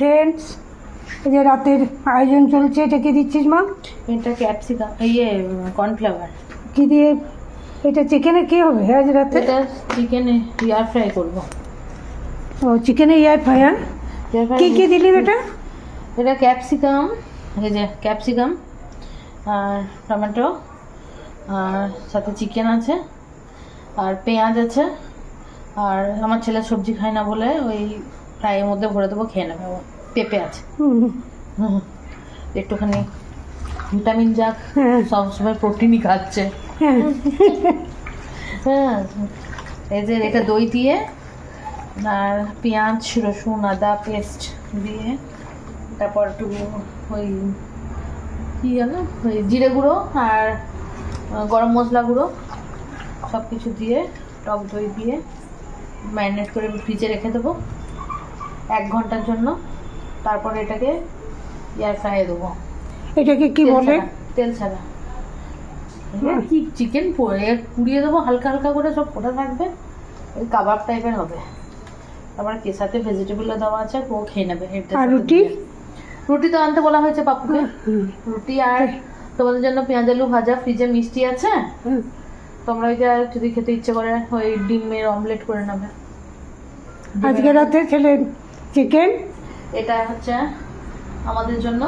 Friends, এই যে রাতের আয়োজন চলছে, এটা কি দিচ্ছিস মা? এটা ক্যাপসিকাম, কর্নফ্লাওয়ার। কি দিয়ে? এটা চিকেনে কি হবে আজ রাতে? এটা চিকেনে এয়ার ফ্রাই করবো। ও, চিকেনে এয়ার ফ্রায়ার। কি কি দিলি এটা? এটা ক্যাপসিকাম, এই যে ক্যাপসিকাম আর টমেটো, আর সাথে চিকেন আছে, আর পেঁয়াজ আছে, আর আমার ছেলে সবজি খায় না বলে ওই ফ্রাইয়ের মধ্যে ভরে দেবো, খেয়ে নেবে ও। পেঁপে আছে, একটুখানি ভিটামিন যাক, সবসময় প্রোটিনই খাচ্ছে। হ্যাঁ, এই যে এটা দই দিয়ে আর পেঁয়াজ রসুন আদা পেস্ট দিয়ে, তারপর একটু ওই কী জানো ওই জিরে গুঁড়ো আর গরম মশলা গুঁড়ো সব কিছু দিয়ে টক দই দিয়ে ম্যারিনেট করে ফ্রিজে রেখে দেবো 1 ঘন্টার জন্য। তারপরে এটাকে এয়ার ফ্রাইয়ে দেবো। এটাকে কি বলে? তেল ছাড়া। কি চিকেন পুড়িয়ে দেবো হালকা হালকা করে, সব ফোটা থাকবে, ওই কাবাব টাইপের হবে। তারপরে কেসাতে ভেজিটেবলও দেওয়া আছে, ও খেয়ে নেবে। আর রুটি? রুটি তো আনতে বলা হয়েছে পাপুকে। রুটি আর তোমাদের জন্য পেঁয়াজ আলু ভাজা, ফ্রিজে মিষ্টি আছে, তোমরা ওই যে যদি খেতে ইচ্ছে করে ওই ডিমের অমলেট করে নেবে। আজকে রাতে ছেলে চিকেন, এটা হচ্ছে আমাদের জন্য,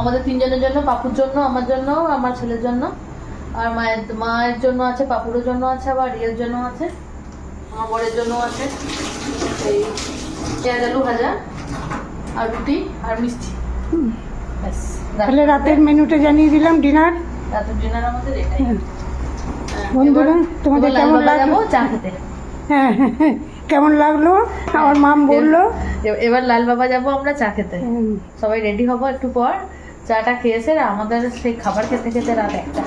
আমাদের 3 জনের জন্য, পাপুর জন্য, আমার জন্য, আমার ছেলের জন্য, আর মায়ের জন্য আছে, পাপুরের জন্য আছে, আবার রিয়ার জন্য আছে, আমার বরের জন্য আছে। এই পেঁয়াজ আলু ভাজা আর রুটি আর মিষ্টি। ব্যাস, তাহলে রাতের মেনুটা জানিয়ে দিলাম। ডিনার, রাতের ডিনার আমাদের এটাই। বন্ধুরা তোমাদের কেমন লাগলো? চা খেতে। হ্যাঁ, কেমন লাগলো? আমার মাম বললো এবার লাল বাবা যাবো আমরা চা খেতে। সবাই রেডি হবো একটু পর, চাটা খেয়েছে আমাদের সেই খাবার খেতে খেতে রাত 1টা।